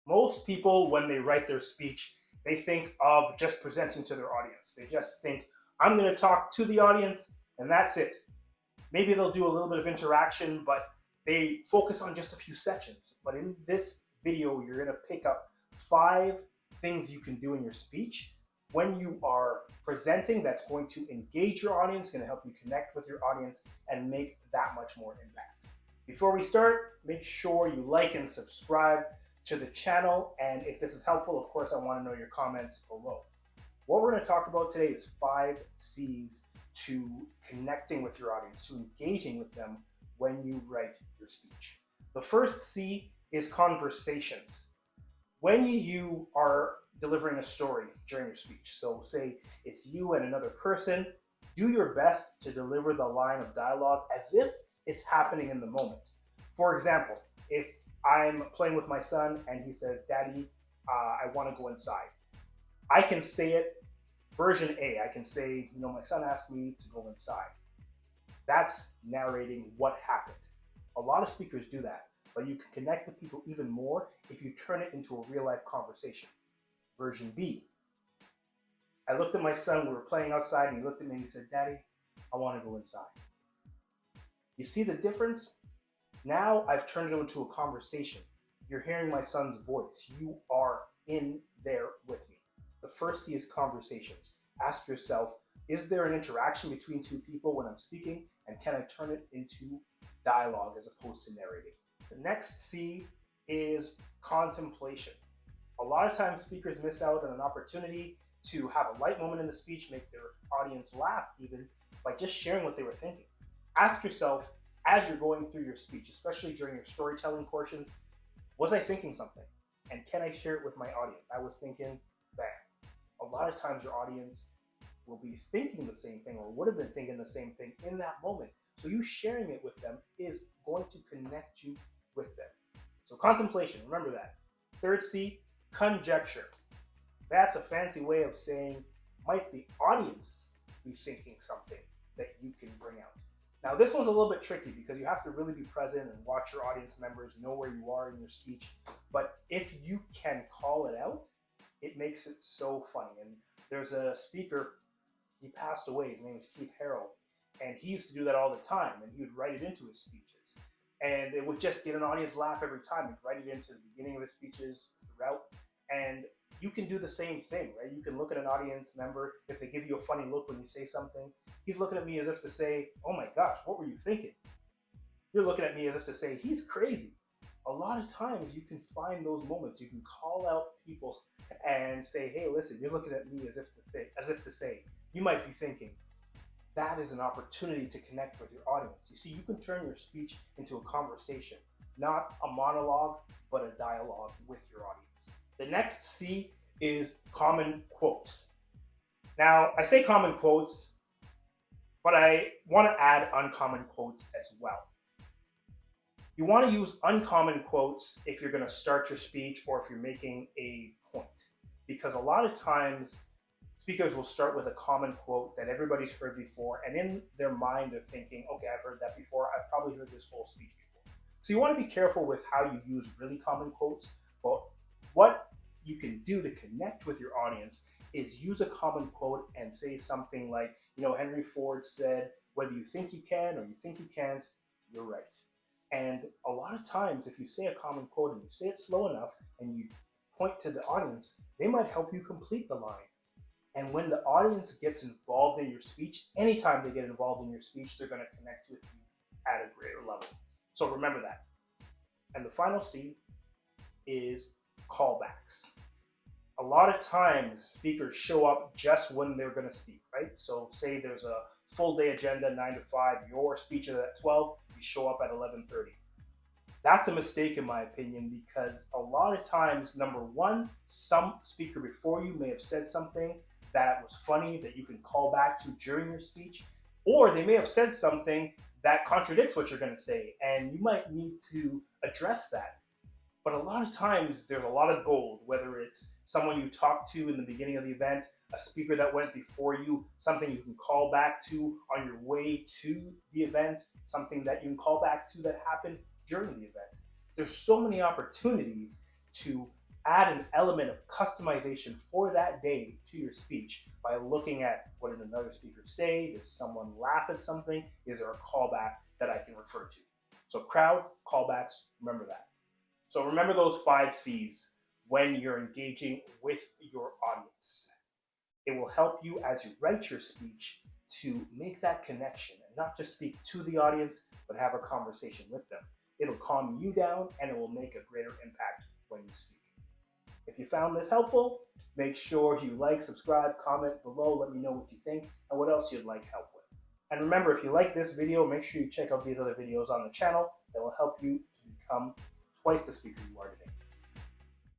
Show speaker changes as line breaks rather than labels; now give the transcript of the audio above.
Most people, when they write their speech, they think of just presenting to their audience. They just think, I'm going to talk to the audience and that's it. Maybe they'll do a little bit of interaction, but they focus on just a few sections. But in this video, you're going to pick up 5 things you can do in your speech when you are presenting that's going to engage your audience, going to help you connect with your audience, and make that much more impact. Before we start, make sure you like and subscribe to the channel. And if this is helpful, of course, I want to know your comments below. What we're going to talk about today is 5 C's to connecting with your audience, to engaging with them when you write your speech. The first C is conversations. When you are delivering a story during your speech, so say it's you and another person, do your best to deliver the line of dialogue as if it's happening in the moment. For example, if I'm playing with my son and he says, Daddy, I want to go inside. I can say it version A. I can say, my son asked me to go inside. That's narrating what happened. A lot of speakers do that, but you can connect with people even more if you turn it into a real life conversation. Version B. I looked at my son, we were playing outside, and he looked at me and he said, Daddy, I want to go inside. You see the difference? Now I've turned it into a conversation. You're hearing my son's voice. You are in there with me. The first C is conversations. Ask yourself, is there an interaction between 2 people when I'm speaking? And can I turn it into dialogue as opposed to narrating? The next C is contemplation. A lot of times speakers miss out on an opportunity to have a light moment in the speech, make their audience laugh even by just sharing what they were thinking. Ask yourself as you're going through your speech, especially during your storytelling portions, was I thinking something? And can I share it with my audience? I was thinking, bang. A lot of times your audience will be thinking the same thing or would have been thinking the same thing in that moment. So you sharing it with them is going to connect you with them. So contemplation, remember that. Third C, conjecture. That's a fancy way of saying, might the audience be thinking something that you can bring out? Now this one's a little bit tricky because you have to really be present and watch your audience members, know where you are in your speech. But if you can call it out, it makes it so funny. And there's a speaker, he passed away, his name is Keith Harrell, and he used to do that all the time, and he would write it into his speeches. And it would just get an audience laugh every time. He'd write it into the beginning of his speeches throughout. And you can do the same thing, right? You can look at an audience member, if they give you a funny look when you say something, he's looking at me as if to say, oh my gosh, what were you thinking? You're looking at me as if to say, he's crazy. A lot of times you can find those moments. You can call out people and say, hey, listen, you're looking at me as if to say, you might be thinking, that is an opportunity to connect with your audience. You see, you can turn your speech into a conversation, not a monologue, but a dialogue with your audience. The next C is common quotes. Now, I say common quotes, but I want to add uncommon quotes as well. You want to use uncommon quotes if you're going to start your speech or if you're making a point, because a lot of times speakers will start with a common quote that everybody's heard before, and in their mind they're thinking, okay, I've heard that before, I've probably heard this whole speech before. So you want to be careful with how you use really common quotes, but what you can do to connect with your audience is use a common quote and say something like, Henry Ford said, whether you think you can or you think you can't, you're right. And a lot of times, if you say a common quote and you say it slow enough and you point to the audience, they might help you complete the line. And when the audience gets involved in your speech, anytime they get involved in your speech, they're going to connect with you at a greater level. So remember that. And the final C is callbacks. A lot of times speakers show up just when they're going to speak, right? So say there's a full day agenda, 9 to 5, your speech is at 12, you show up at 11:30. That's a mistake in my opinion, because a lot of times, number one, some speaker before you may have said something that was funny that you can call back to during your speech, or they may have said something that contradicts what you're going to say, and you might need to address that. But a lot of times there's a lot of gold, whether it's someone you talked to in the beginning of the event, a speaker that went before you, something you can call back to on your way to the event, something that you can call back to that happened during the event. There's so many opportunities to add an element of customization for that day to your speech by looking at what did another speaker say? Does someone laugh at something? Is there a callback that I can refer to? So crowd, callbacks, remember that. So remember those 5 C's when you're engaging with your audience. It will help you as you write your speech to make that connection and not just speak to the audience, but have a conversation with them. It'll calm you down and it will make a greater impact when you speak. If you found this helpful, make sure you like, subscribe, comment below, let me know what you think and what else you'd like help with. And remember, if you like this video, make sure you check out these other videos on the channel that will help you to become twice the speaker you are today.